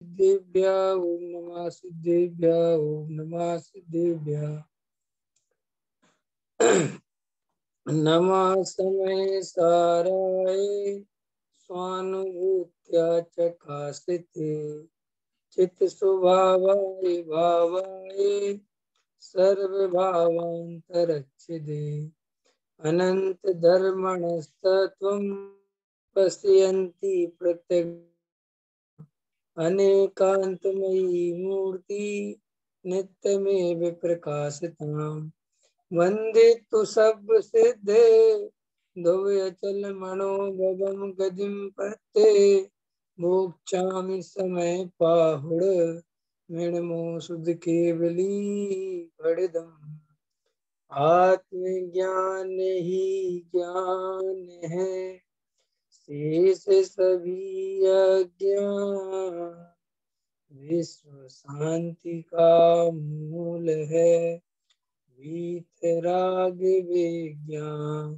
सिद्धेभ्य ओम नमः सिद्धेभ्य ओम नमः सिद्धेभ्य नमः समय साराय स्वानुभूत्या चकासिते चित्त स्वभावाय भावाय सर्वभावान्तरच्छिदे अनंत धर्मणस्तत्वं पश्यन्ति प्रत्यक्ष अनेकांतमयी मूर्ति नित्यमेव प्रकाशिताम् वंदे तु सब सिद्धे ध्रुवचल मनोभवम गदिम पत्ते मोक्षामि समय पाहुड़ मृणमो सुध केवली भड़दम आत्मज्ञान ही ज्ञान है शेष सभी अज्ञान विश्व शांति का मूल है वीतराग विज्ञान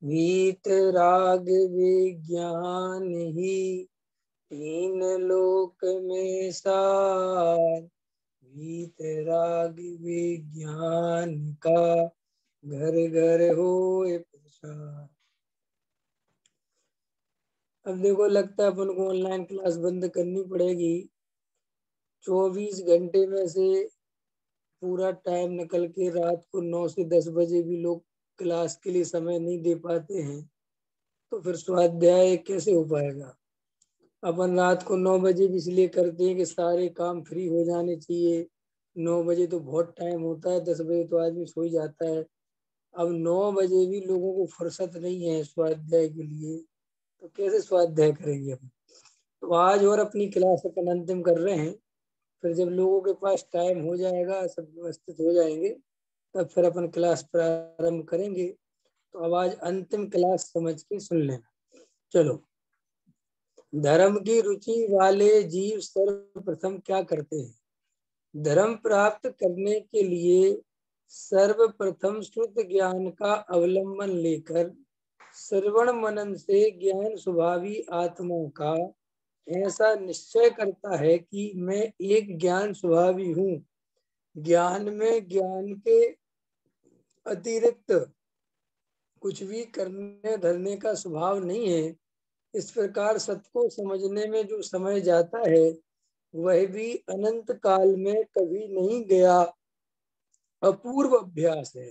वीतराग विज्ञान ही तीन लोक में सार वीतराग विज्ञान का घर घर होए प्रसार। अब देखो लगता है अपन को ऑनलाइन क्लास बंद करनी पड़ेगी। 24 घंटे में से पूरा टाइम निकल के रात को 9 से 10 बजे भी लोग क्लास के लिए समय नहीं दे पाते हैं, तो फिर स्वाध्याय कैसे हो पाएगा। अपन रात को 9 बजे भी इसलिए करते हैं कि सारे काम फ्री हो जाने चाहिए। 9 बजे तो बहुत टाइम होता है, 10 बजे तो आदमी सो ही जाता है। अब 9 बजे भी लोगों को फुर्सत नहीं है स्वाध्याय के लिए, तो कैसे स्वाध्याय करेंगे अपन। तो आज और अपनी क्लास अपन अंतिम कर रहे हैं, फिर जब लोगों के पास टाइम हो जाएगा, सब व्यवस्थित हो जाएंगे, तब फिर अपन क्लास प्रारंभ करेंगे। तो अब आज अंतिम क्लास समझ के सुन लेना। चलो, धर्म की रुचि वाले जीव सर्वप्रथम क्या करते हैं। धर्म प्राप्त करने के लिए सर्वप्रथम शुद्ध ज्ञान का अवलंबन लेकर श्रवण मनन से ज्ञान स्वभावी आत्मा का ऐसा निश्चय करता है कि मैं एक ज्ञान स्वभावी हूँ। ज्ञान में ज्ञान के अतिरिक्त कुछ भी करने धरने का स्वभाव नहीं है। इस प्रकार सत्य को समझने में जो समय जाता है वह भी अनंत काल में कभी नहीं गया अपूर्व अभ्यास है।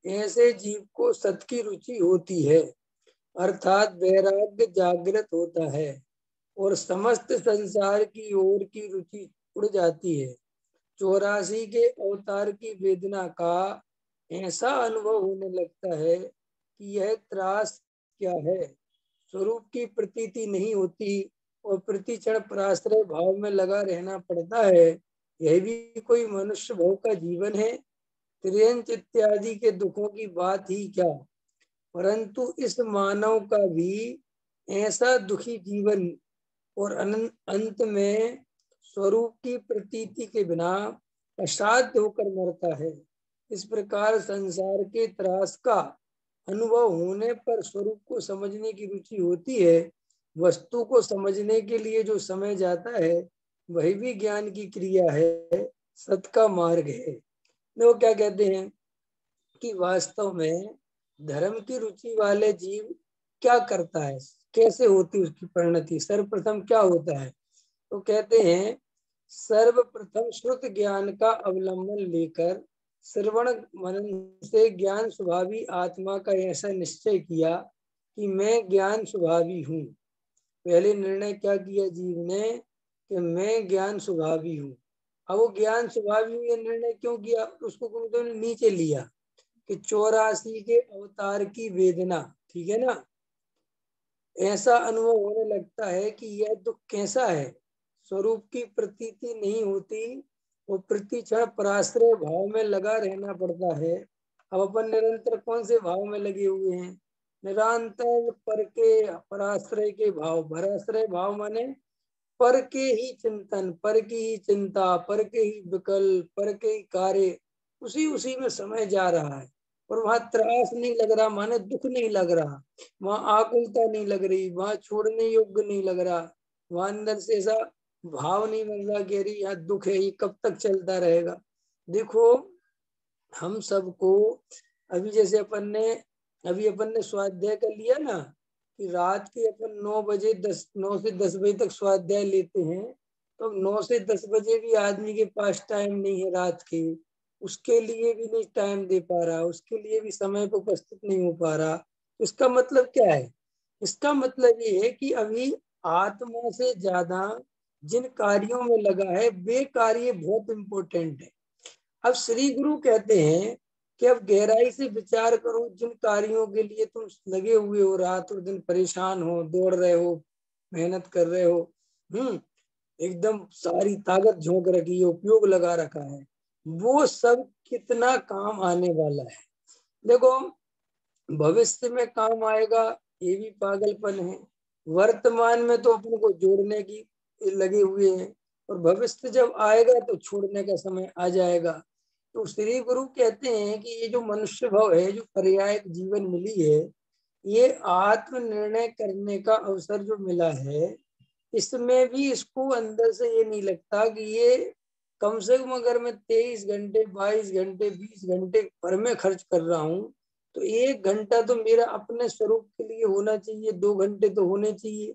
ऐसे जीव को सत्य की रुचि होती है, अर्थात वैराग्य जागृत होता है और समस्त संसार की ओर की रुचि उड़ जाती है। 84 के अवतार की वेदना का ऐसा अनुभव होने लगता है कि यह त्रास क्या है। स्वरूप की प्रतीति नहीं होती और प्रतिक्षण पराश्रय भाव में लगा रहना पड़ता है। यह भी कोई मनुष्य भाव का जीवन है। त्रियंच इत्यादि के दुखों की बात ही क्या, परंतु इस मानव का भी ऐसा दुखी जीवन और अंत में स्वरूप की प्रतीति के बिना असाध्य होकर मरता है। इस प्रकार संसार के त्रास का अनुभव होने पर स्वरूप को समझने की रुचि होती है। वस्तु को समझने के लिए जो समय जाता है वही भी ज्ञान की क्रिया है, सत्य का मार्ग है। वो क्या कहते हैं कि वास्तव में धर्म की रुचि वाले जीव क्या करता है, कैसे होती उसकी परिणति, सर्वप्रथम क्या होता है। तो कहते हैं सर्वप्रथम श्रुत ज्ञान का अवलंबन लेकर श्रवण मनन से ज्ञान स्वभावी आत्मा का ऐसा निश्चय किया कि मैं ज्ञान स्वभावी हूँ। पहले निर्णय क्या किया जीव ने कि मैं ज्ञान स्वभावी हूँ। अब वो ज्ञान स्वभावी हूँ ये निर्णय क्यों किया, उसको तो नीचे लिया कि 84 के अवतार की वेदना, ठीक है ना, ऐसा अनुभव होने लगता है कि यह दुख कैसा है। स्वरूप की प्रतीति नहीं होती और प्रतिक्षण पराश्रय भाव में लगा रहना पड़ता है। अब अपन निरंतर कौन से भाव में लगे हुए हैं, निरंतर पर के पराश्रय के भाव। पराश्रय भाव माने पर के ही चिंतन, पर की ही चिंता, पर के ही विकल्प, पर के ही कार्य, उसी में समय जा रहा है। और वहां त्रास नहीं लग रहा, माने दुख नहीं लग रहा, वहां आकुलता नहीं लग रही, वहां छोड़ने योग्य नहीं लग रहा, वहां अंदर से ऐसा भाव नहीं बन रहा कि अरे यहाँ दुख है, ये कब तक चलता रहेगा। देखो हम सबको अभी जैसे अपन ने स्वाध्याय कर लिया ना, कि रात के अपन 9 से 10 बजे तक स्वाध्याय लेते हैं, तो 9 से 10 बजे भी आदमी के पास टाइम नहीं है रात के, उसके लिए भी नहीं टाइम दे पा रहा, उसके लिए भी समय पर उपस्थित नहीं हो पा रहा। इसका मतलब क्या है? इसका मतलब ये है कि अभी आत्मा से ज्यादा जिन कार्यों में लगा है वे कार्य बहुत इंपॉर्टेंट है। अब श्री गुरु कहते हैं कि अब गहराई से विचार करो, जिन कार्यों के लिए तुम लगे हुए हो, रात और दिन परेशान हो, दौड़ रहे हो, मेहनत कर रहे हो, एकदम सारी ताकत झोंक रखी है, उपयोग लगा रखा है, वो सब कितना काम आने वाला है। देखो भविष्य में काम आएगा ये भी पागलपन है, वर्तमान में तो अपन को जोड़ने की लगे हुए हैं, और भविष्य जब आएगा तो छोड़ने का समय आ जाएगा। तो श्री गुरु कहते हैं कि ये जो मनुष्य भाव है, जो पर्याय जीवन मिली है, ये आत्म निर्णय करने का अवसर जो मिला है, इसमें भी इसको अंदर से ये नहीं लगता कि ये कम से कम अगर मैं 23 घंटे 22 घंटे 20 घंटे भर में खर्च कर रहा हूँ, तो 1 घंटा तो मेरा अपने स्वरूप के लिए होना चाहिए, 2 घंटे तो होने चाहिए।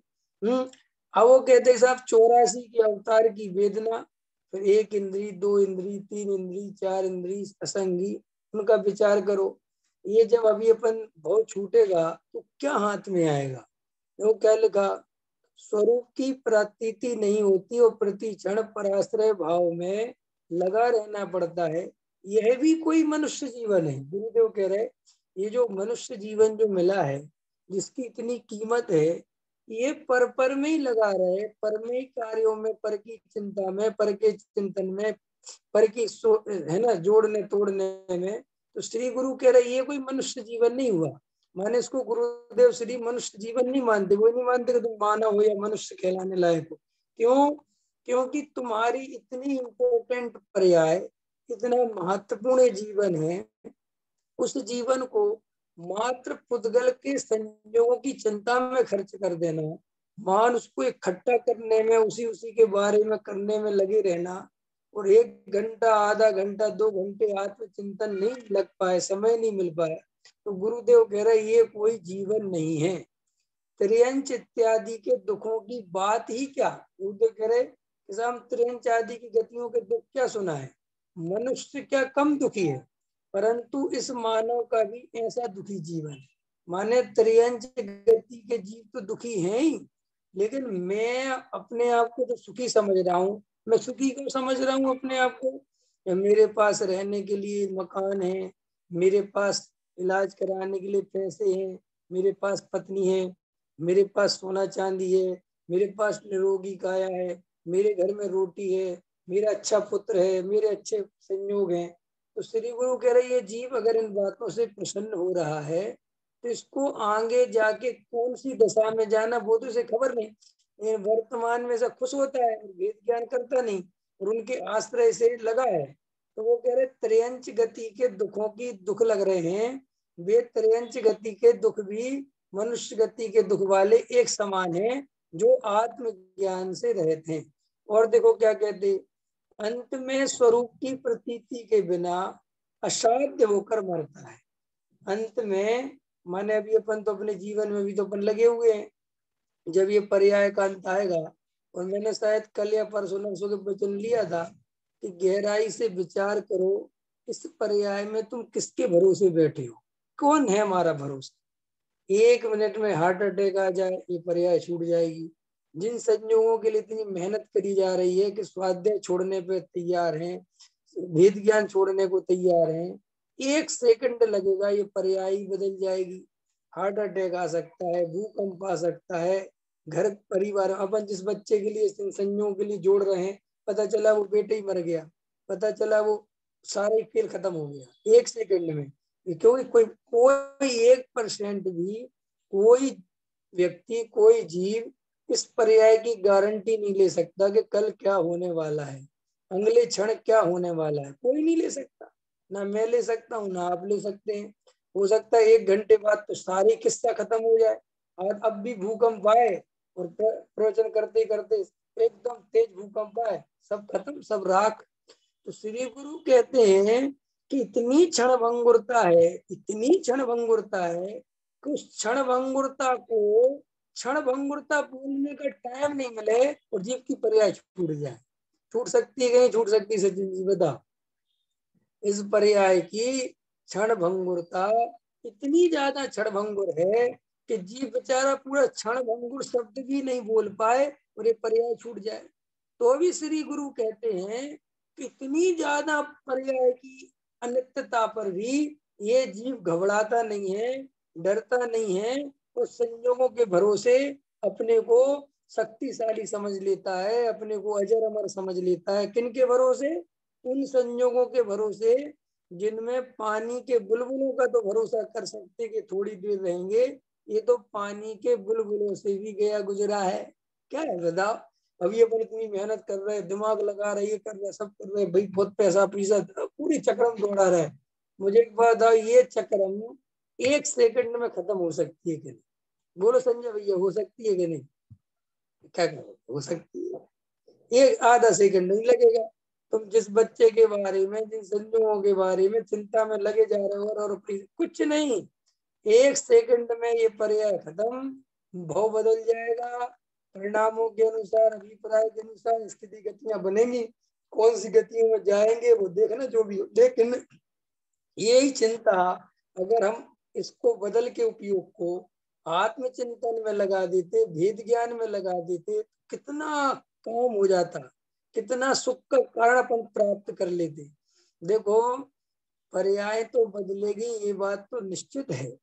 अब वो कहते साहब 84 के अवतार की वेदना, फिर 1 इंद्री 2 इंद्री 3 इंद्री 4 इंद्री असंगी, उनका विचार करो। ये जब अभी अपन भाव छूटेगा तो क्या हाथ में आएगा? वो क्या लिखा, स्वरूप की प्रतीति नहीं होती और प्रति क्षण पराश्रय भाव में लगा रहना पड़ता है। यह भी कोई मनुष्य जीवन है। गुरुदेव कह रहे ये जो मनुष्य जीवन जो मिला है, जिसकी इतनी कीमत है, ये पर में ही लगा रहे, पर में ही कार्यों में, पर की चिंता में, पर के चिंतन में, पर की है ना जोड़ने तोड़ने में। तो श्री गुरु कह रहे ये कोई मनुष्य जीवन नहीं हुआ। माने इसको गुरुदेव श्री मनुष्य जीवन नहीं मानते, वो नहीं मानते कि तुम मानव हो या मनुष्य कहलाने लायक हो। क्यों? क्योंकि तुम्हारी इतनी इम्पोर्टेंट पर्याय, इतना महत्वपूर्ण जीवन है, उस जीवन को मात्र पुद्गल के संयोगों की चिंता में खर्च कर देना, मान उसको इकट्ठा करने में, उसी उसी के बारे में करने में लगे रहना, और 1 घंटा आधा घंटा 2 घंटे आत्मचिंतन नहीं लग पाए, समय नहीं मिल पाया, तो गुरुदेव कह रहे ये कोई जीवन नहीं है। त्रियंच इत्यादि के दुखों की बात ही क्या, गुरुदेव कह रहे हम त्रियंच आदि की गतियों के दुख क्या सुना है? मनुष्य क्या कम दुखी है? परंतु इस मानव का भी ऐसा दुखी जीवन, माने त्रियंच गति के जीव तो दुखी हैं ही, लेकिन मैं अपने आप को तो सुखी समझ रहा हूँ। मैं सुखी क्यों समझ रहा हूँ अपने आप को? मेरे पास रहने के लिए मकान है, मेरे पास इलाज कराने के लिए पैसे हैं, मेरे पास पत्नी है, मेरे पास सोना चांदी है, मेरे पास निरोगी काया है, मेरे घर में रोटी है, मेरा अच्छा पुत्र है, मेरे अच्छे संयोग हैं। तो श्री गुरु कह रहे ये जीव अगर इन बातों से प्रसन्न हो रहा है, तो इसको आगे जाके कौन सी दशा में जाना वो तो इसे खबर नहीं, वर्तमान में से खुश होता है, वेद ज्ञान करता नहीं, और उनके आश्रय से लगा है। तो वो कह रहे त्रियंच गति के दुखों की दुख लग रहे हैं, वे त्रियंच गति के दुख भी मनुष्य गति के दुख वाले एक समान है, जो आत्मज्ञान से रहते हैं। और देखो क्या कहते, अंत में स्वरूप की प्रतीति के बिना असाध्य होकर मरता है। अंत में माने अभी अपन तो अपने जीवन में भी तो अपन लगे हुए हैं, जब ये पर्याय का अंत आएगा, और मैंने शायद कल या परसों नरसों के वचन लिया था कि गहराई से विचार करो, इस पर्याय में तुम किसके भरोसे बैठे हो? कौन है हमारा भरोसा? 1 मिनट में हार्ट अटैक आ जाए, ये पर्याय छूट जाएगी। जिन संयोगों के लिए इतनी मेहनत करी जा रही है कि स्वाध्याय छोड़ने पे तैयार हैं, वेद ज्ञान छोड़ने को तैयार हैं, 1 सेकंड लगेगा ये पर्याय बदल जाएगी। हार्ट अटैक आ सकता है, भूकंप आ सकता है, घर परिवार, अपन जिस बच्चे के लिए संयोगों के लिए जोड़ रहे हैं, पता चला वो बेटे ही मर गया, पता चला वो सारा खेल खत्म हो गया 1 सेकंड में। क्योंकि कोई 1% भी कोई व्यक्ति, कोई जीव इस पर्याय की गारंटी नहीं ले सकता कि कल क्या होने वाला है, अगले क्षण क्या होने वाला है, कोई नहीं ले सकता। ना मैं ले सकता हूँ, ना आप ले सकते हैं। हो सकता है 1 घंटे बाद तो सारे किस्सा खत्म हो जाए, और अब भी भूकंप आए और प्रवचन करते करते एकदम तेज भूकंप है, सब खत्म, सब राख। तो श्री गुरु कहते हैं कि इतनी क्षण भंगुरता है, इतनी क्षण भंगुरता है कि उस क्षण भंगुरता को, क्षण भंगुरता बोलने का टाइम नहीं मिले और जीव की पर्याय छूट जाए। छूट सकती है कि नहीं छूट सकती सचिन जी बता। इस पर्याय की क्षण भंगुरता इतनी ज्यादा क्षण भंगुर है कि जीव बेचारा पूरा क्षण भंगुर शब्द भी नहीं बोल पाए और ये पर्याय छूट जाए। तो भी श्री गुरु कहते हैं कि इतनी ज्यादा पर्याय की अनित्यता पर भी ये जीव घबराता नहीं है, डरता नहीं है और संयोगों के भरोसे अपने को शक्तिशाली समझ लेता है, अपने को अजर अमर समझ लेता है। किन के भरोसे? उन संयोगों के भरोसे जिनमें पानी के बुलबुलों का तो भरोसा कर सकते कि थोड़ी देर रहेंगे, ये तो पानी के बुलबुलों से भी गया गुजरा है। क्या है बताओ? अभी अपन इतनी मेहनत कर रहे हैं, दिमाग लगा रहे, ये कर रहे, सब कर रहे भाई, बहुत पैसा पैसा पूरी चक्रम दौड़ा रहे। मुझे एक बात बताओ, ये चक्रम 1 सेकंड में खत्म हो सकती है कि नहीं? बोलो संजय भैया, हो सकती है कि नहीं? क्या करो, हो सकती है। एक आधा सेकंड नहीं लगेगा। तुम जिस बच्चे के बारे में, जिन संजोगों के बारे में चिंता में लगे जा रहे हो, और कुछ नहीं, 1 सेकंड में ये पर्याय खत्म, भाव बदल जाएगा, परिणामों के अनुसार, अभिप्राय के अनुसार स्थिति गतियां बनेंगी, कौन सी गतियों में जाएंगे वो देखना जो भी हो। लेकिन यही चिंता अगर हम इसको बदल के उपयोग को आत्मचिंतन में लगा देते, भेद ज्ञान में लगा देते, तो कितना काम हो जाता, कितना सुख का कारण अपन प्राप्त कर लेते। देखो, पर्याय तो बदलेगी, ये बात तो निश्चित है,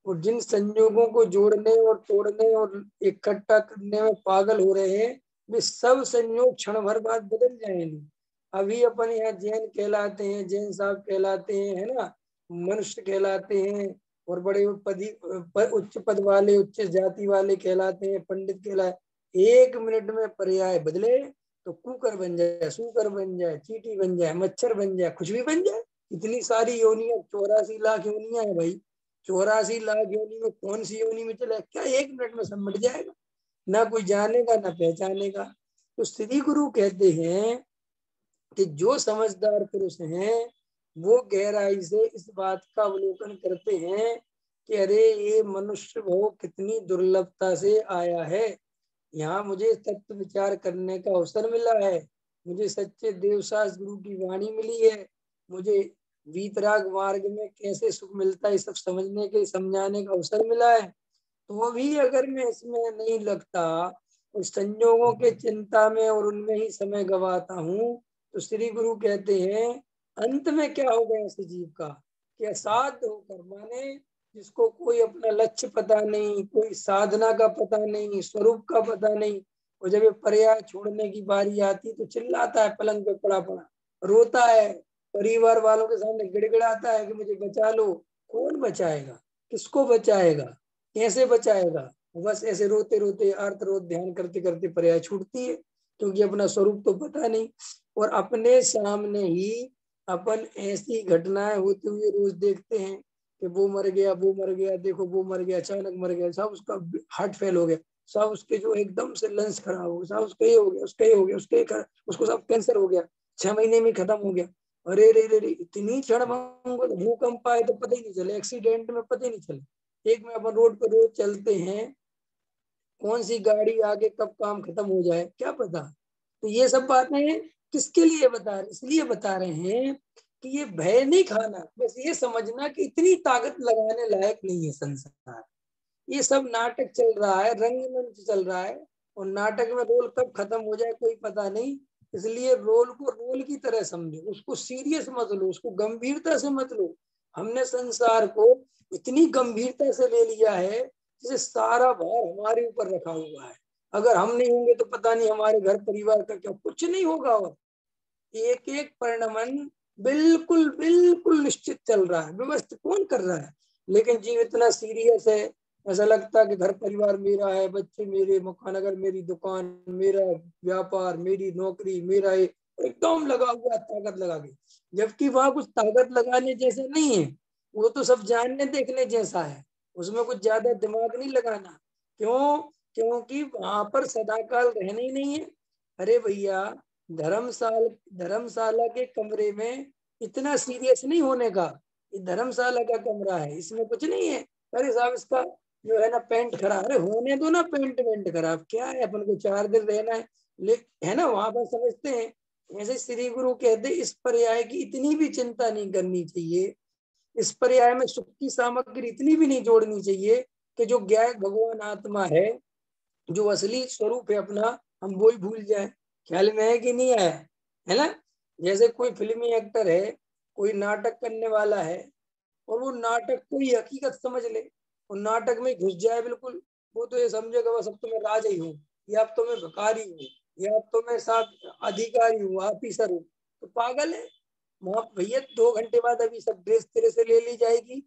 और जिन संयोगों को जोड़ने और तोड़ने और इकट्ठा करने में पागल हो रहे हैं, वे सब संयोग क्षण भर बाद बदल जाएंगे। अभी अपन यहाँ जैन कहलाते हैं, जैन साहब कहलाते हैं, है ना, मनुष्य कहलाते हैं, और बड़े उच्च पद वाले, उच्च जाति वाले कहलाते हैं, पंडित कहलाते। 1 मिनट में पर्याय बदले तो कुकर बन जाए, सूकर बन जाए, चींटी बन जाए, मच्छर बन जाए, कुछ भी बन जाए। इतनी सारी योनियां, 84 लाख योनियां है भाई। 84 लाख योनि में कौन सी योनि में चले क्या 1 मिनट में सब मिट जाएगा? ना कोई जानेगा ना पहचानेगा। तो श्री गुरु कहते हैं कि जो समझदार पुरुष हैं वो गहराई से इस बात का अवलोकन करते हैं कि अरे ये मनुष्य भाव कितनी दुर्लभता से आया है, यहाँ मुझे तत्व विचार करने का अवसर मिला है, मुझे सच्चे देवशास्त्र गुरु की वाणी मिली है, मुझे वीतराग मार्ग में कैसे सुख मिलता है सब समझने के, समझाने का अवसर मिला है। तो भी अगर मैं इसमें नहीं लगता और संयोगों के चिंता में और उनमें ही समय गवाता हूँ, तो श्री गुरु कहते हैं अंत में क्या होगा ऐसे जीव का कि असाध्य होकर, माने जिसको कोई अपना लक्ष्य पता नहीं, कोई साधना का पता नहीं, स्वरूप का पता नहीं, और जब ये पर्याय छोड़ने की बारी आती तो चिल्लाता है, पलंग पे पड़ा पड़ा रोता है, परिवार वालों के सामने गिड़गिड़ाता है कि मुझे बचा लो। कौन बचाएगा? किसको बचाएगा? कैसे बचाएगा? बस ऐसे रोते रोते अर्थ रोत ध्यान करते करते पर्याय छूटती है, क्योंकि अपना स्वरूप तो पता नहीं। और अपने सामने ही अपन ऐसी घटनाएं होते हुए रोज देखते हैं कि वो मर गया, वो मर गया, देखो वो मर गया, अचानक मर गया, सब उसका हार्ट फेल हो गया, सब उसके जो एकदम से लंग्स खराब हो गया, सब उसका ये हो गया, उसका ये हो गया, उसको सब कैंसर हो गया, 6 महीने में खत्म हो गया। अरे रे रे रे, इतनी क्षण भूकंप आए तो पता ही नहीं चले, एक्सीडेंट में पता ही नहीं चले। एक में अपन रोड पर रोज चलते हैं, कौन सी गाड़ी आगे कब काम खत्म हो जाए क्या पता। तो ये सब बातें किसके लिए बता रहे? इसलिए बता रहे हैं कि ये भय नहीं खाना, बस ये समझना कि इतनी ताकत लगाने लायक नहीं है संसार। ये सब नाटक चल रहा है, रंगमंच चल रहा है, और नाटक में रोल कब खत्म हो जाए कोई पता नहीं। इसलिए रोल को रोल की तरह समझो, उसको सीरियस मत लो, उसको गंभीरता से मत लो। हमने संसार को इतनी गंभीरता से ले लिया है जैसे सारा भार हमारे ऊपर रखा हुआ है। अगर हम नहीं होंगे तो पता नहीं हमारे घर परिवार का क्या, कुछ नहीं होगा। और एक एक परिणमन बिल्कुल बिल्कुल निश्चित चल रहा है, व्यवस्थित कौन कर रहा है? लेकिन जीव इतना सीरियस है, ऐसा लगता है कि घर परिवार मेरा है, बच्चे मेरे, मकान, अगर मेरी दुकान, मेरा व्यापार, मेरी नौकरी, मेरा एकदम लगा हुआ ताकत लगा के, जबकि वहां कुछ ताकत लगाने जैसे नहीं है। वो तो सब जानने देखने जैसा है, उसमें कुछ ज्यादा दिमाग नहीं लगाना। क्यों? क्योंकि वहां पर सदाकाल रहना ही नहीं है। अरे भैया, धर्मशाला के कमरे में इतना सीरियस नहीं होने का। ये धर्मशाला का कमरा है, इसमें कुछ नहीं है। अरे साहब, इसका जो है ना पेंट खराब, अरे होने दो ना, पेंट वेंट खराब क्या है, अपन को 4 दिन रहना है। है ना, वहां पर समझते हैं। ऐसे श्री गुरु कहते इस पर्याय की इतनी भी चिंता नहीं करनी चाहिए। इस पर्याय में सुख की सामग्री इतनी भी नहीं जोड़नी चाहिए कि जो ज्ञान भगवान आत्मा है, जो असली स्वरूप है अपना, हम वो ही भूल जाए। ख्याल में है कि नहीं आया? है ना। जैसे कोई फिल्मी एक्टर है, कोई नाटक करने वाला है, और वो नाटक को ही हकीकत समझ ले, और नाटक में घुस जाए बिल्कुल। वो तो ये समझेगा बस अब तो मैं राजा ही हूँ, या अब तो मैं भिखारी हूँ, या अब तो मैं साथ अधिकारी हूँ, ऑफिसर हूँ। तो पागल है। वहां भैया 2 घंटे बाद अभी सब ड्रेस तेरे से ले ली जाएगी।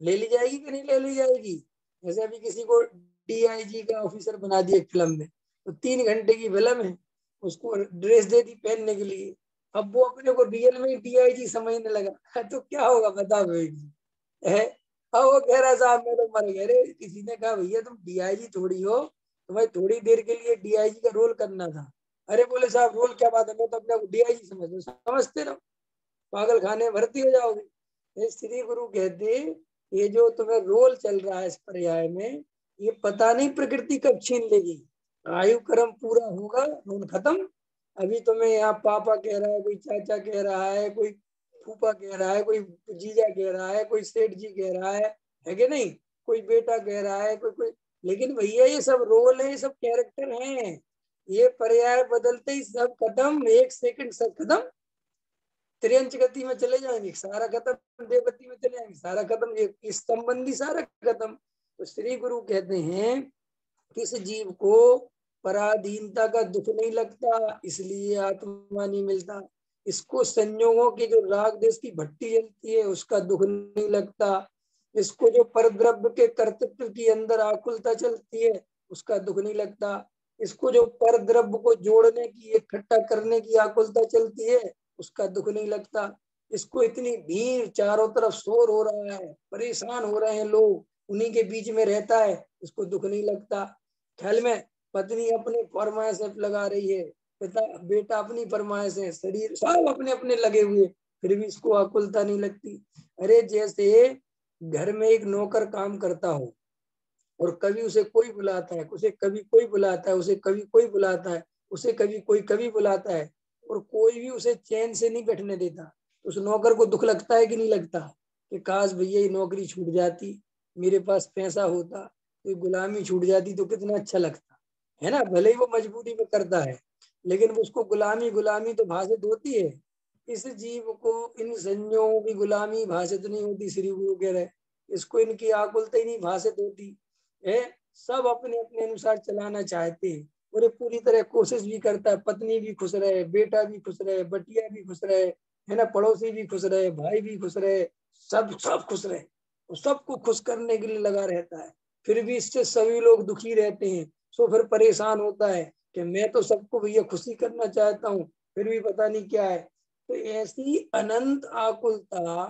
ले ली जाएगी कि नहीं ले ली जाएगी? जैसे अभी किसी को डीआईजी का ऑफिसर बना दिया फिल्म में, तो 3 घंटे की फिल्म है, उसको ड्रेस दे दी पहनने के लिए। अब वो अपने को रियल में डीआईजी समझने लगा तो क्या होगा बताओ बेटी है। अब वो कह रहा साहब मैं तो मर गया। अरे किसी ने कहा भैया तुम डीआईजी थोड़ी हो, तुम्हें थोड़ी देर के लिए डीआईजी का रोल करना था। अरे बोले साहब रोल क्या बात है, मैं तो अपने को डीआईजी समझते रहो, पागल खाने में भर्ती हो जाओगे। ये श्री गुरु कहते ये जो तुम्हें रोल चल रहा है इस पर्याय में, ये पता नहीं प्रकृति कब छीन लेगी। आयु कर्म पूरा होगा, रोल खत्म। अभी तुम्हें यहाँ पापा कह रहा है, कोई चाचा कह रहा है, कोई फूफा कह रहा है, कोई जीजा कह रहा है, कोई सेठ जी कह रहा है कि नहीं, कोई बेटा कह रहा है, कोई कोई। लेकिन भैया ये सब रोल है, ये सब कैरेक्टर हैं। ये पर्याय बदलते ही सब खत्म, 1 सेकंड सब खत्म। त्रियंच गति में चले जाएंगे सारा खत्म, देवगति में चले जाएंगे सारा खत्म, ये इस संबंधी सारा खत्म। तो श्री गुरु कहते हैं किस जीव को पराधीनता का दुख नहीं लगता, इसलिए आत्मा नहीं मिलता। इसको संयोगों की जो राग देश की भट्टी जलती है उसका दुख नहीं लगता। इसको जो परद्रव्य के कर्तृत्व की अंदर आकुलता चलती है उसका दुख नहीं लगता। इसको जो परद्रव्य को जोड़ने की, इकट्ठा करने की आकुलता चलती है उसका दुख नहीं लगता। इसको इतनी भीड़, चारों तरफ शोर हो रहा है, परेशान हो रहे हैं लोग, उन्हीं के बीच में रहता है, इसको दुख नहीं लगता। ख्याल में पत्नी अपनी फरमाइश लगा रही है, पिता बेटा अपनी फरमाइश है, शरीर सब अपने अपने लगे हुए, फिर भी इसको आकुलता नहीं लगती। अरे जैसे घर में एक नौकर काम करता हो, और कभी उसे कोई बुलाता है, उसे कभी कोई बुलाता है, उसे कभी कोई बुलाता है, उसे कभी कोई कभी बुलाता है, और कोई भी उसे चैन से नहीं बैठने देता। उस नौकर को दुख लगता है कि नहीं लगता? कि काश भैया ये नौकरी छूट जाती, मेरे पास पैसा होता, तो गुलामी छूट जाती तो कितना अच्छा लगता। है ना, भले ही वो मजबूरी में करता है, लेकिन उसको गुलामी गुलामी तो भाषित होती है। इस जीव को इन संयोगों की गुलामी भाषित नहीं होती, श्री गुरु कह रहे। इसको इनकी आकुलता ही नहीं भाषित होती है। सब अपने अपने अनुसार चलाना चाहते हैं, और ये पूरी तरह कोशिश भी करता है, पत्नी भी खुश रहे, बेटा भी खुश रहे, बटिया भी खुश रहे, है ना, पड़ोसी भी खुश रहे, भाई भी खुश रहे, सब सब खुश रहे, और सबको खुश करने के लिए लगा रहता है। फिर भी इससे सभी लोग दुखी रहते हैं। सो फिर परेशान होता है कि मैं तो सबको भैया खुशी करना चाहता हूँ, फिर भी पता नहीं क्या है। तो ऐसी अनंत आकुलता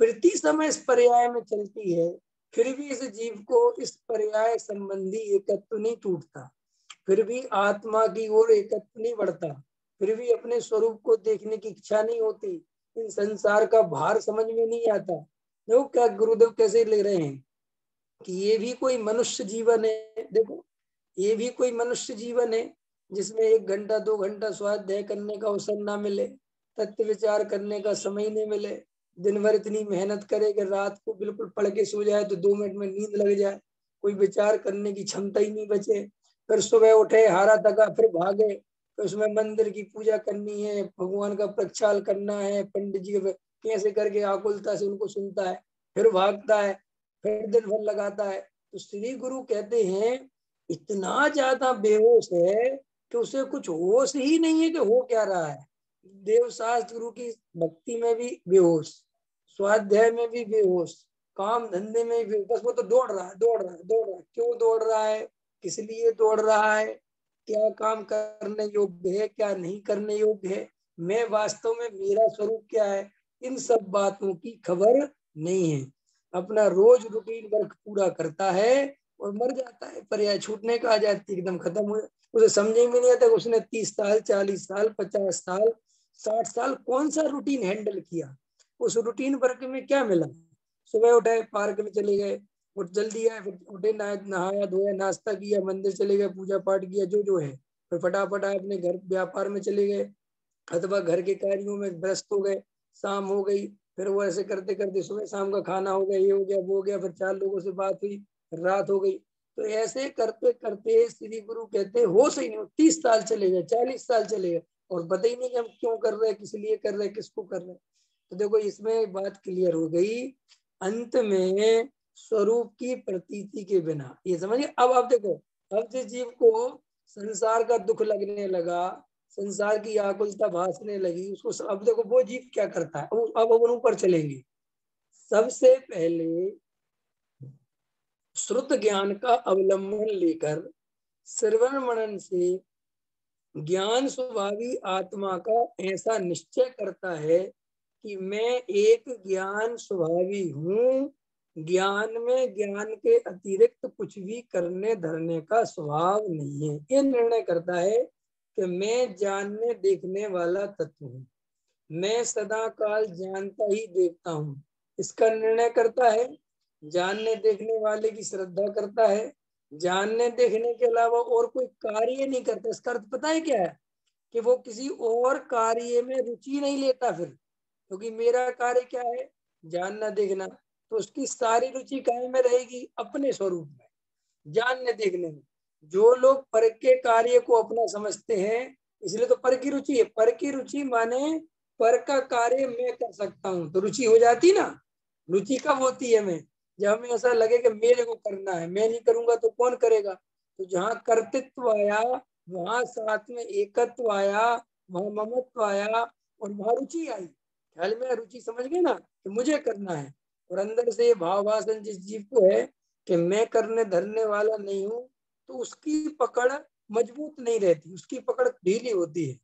प्रति समय इस पर्याय में चलती है, फिर भी इस जीव को इस पर्याय संबंधी एकत्व नहीं टूटता, फिर भी आत्मा की ओर एकत्व नहीं बढ़ता, फिर भी अपने स्वरूप को देखने की इच्छा नहीं होती। इन संसार का भार समझ में नहीं आता। देखो क्या गुरुदेव कैसे ले रहे हैं कि ये भी कोई मनुष्य जीवन है। देखो ये भी कोई मनुष्य जीवन है, जिसमें 1 घंटा 2 घंटा स्वाध्याय करने का अवसर ना मिले, तत्व विचार करने का समय नहीं मिले, दिन भर इतनी मेहनत करे कि रात को बिल्कुल पढ़ के सो जाए तो 2 मिनट में नींद लग जाए, कोई विचार करने की क्षमता ही नहीं बचे। फिर सुबह उठे हारा थका, फिर भागे, तो उसमें मंदिर की पूजा करनी है, भगवान का प्रक्षाल करना है, पंडित जी कैसे करके आकुलता से उनको सुनता है, फिर भागता है, फिर दिन भर लगाता है। तो श्री गुरु कहते हैं इतना ज्यादा बेहोश है कि उसे कुछ होश ही नहीं है कि हो क्या रहा है। देव शास्त्र गुरु की भक्ति में भी बेहोश, स्वाध्याय में भी बेहोश, काम धंधे में भी, बस वो तो दौड़ रहा है दौड़ रहा है दौड़ रहा है। क्यों दौड़ रहा है, किस लिए दौड़ रहा है, क्या काम करने योग्य है, क्या नहीं करने योग्य है, मैं वास्तव में मेरा स्वरूप क्या है, इन सब बातों की खबर नहीं है। अपना रोज रूटीन वर्क पूरा करता है, और मर जाता है, पर्याय छूटने का आ जाती है, एकदम खत्म हो, उसे समझ में नहीं आता उसने 30 साल 40 साल 50 साल 60 साल कौन सा रूटीन हैंडल किया, उस रूटीन वर्क में क्या मिला। सुबह उठे पार्क में चले गए, उठ जल्दी आए, फिर उठे नहाया धोया नाश्ता किया, मंदिर चले गए, पूजा पाठ किया, जो जो है, फिर फटाफट आए अपने घर व्यापार में चले गए, अथवा घर के कार्यों में व्यस्त हो गए, शाम हो गई, फिर वो ऐसे करते करते सुबह शाम का खाना हो गया, ये हो गया वो हो गया, फिर 4 लोगों से बात हुई, रात हो गई। तो ऐसे करते करते श्री गुरु कहते होश ही नहीं, 30 साल चले गए 40 साल चले गए और पता ही नहीं कि हम क्यों कर रहे हैं, किस लिए कर रहे हैं, किसको कर रहे हैं। तो देखो इसमें बात क्लियर हो गई, अंत में स्वरूप की प्रतीति के बिना, ये समझिए। अब आप देखो, अब जिस जीव को संसार का दुख लगने लगा, संसार की आकुलता भासने लगी उसको, अब देखो वो जीव क्या करता है। अब अपन ऊपर चलेंगे। सबसे पहले श्रुत ज्ञान का अवलंबन लेकर श्रवण मनन से ज्ञान स्वभावी आत्मा का ऐसा निश्चय करता है कि मैं एक ज्ञान स्वभावी हूँ, ज्ञान में ज्ञान के अतिरिक्त कुछ भी करने धरने का स्वभाव नहीं है। ये निर्णय करता है कि मैं जानने देखने वाला तत्व हूँ, मैं सदा काल जानता ही देखता हूँ, इसका निर्णय करता है। जानने देखने वाले की श्रद्धा करता है, जानने देखने के अलावा और कोई कार्य नहीं करता। इसका अर्थ पता है क्या है, कि वो किसी और कार्य में रुचि नहीं लेता फिर, क्योंकि मेरा कार्य क्या है, जानना देखना, तो उसकी सारी रुचि काहे में रहेगी, अपने स्वरूप में, जानने देखने में। जो लोग पर के कार्य को अपना समझते हैं, इसलिए तो पर की रुचि है। पर की रुचि माने पर का कार्य मैं कर सकता हूँ, तो रुचि हो जाती ना। रुचि कब होती है, मैं जब हमें ऐसा लगे कि मेरे को करना है, मैं नहीं करूंगा तो कौन करेगा। तो जहाँ कर्तृत्व आया, वहां साथ में एकत्व आया, वहां ममत्व आया, और वहां रुचि आई। ख्याल में रुचि समझ गए ना, कि मुझे करना है। और अंदर से भाव वासन जिस जीव को है कि मैं करने धरने वाला नहीं हूँ, तो उसकी पकड़ मजबूत नहीं रहती, उसकी पकड़ ढीली होती है।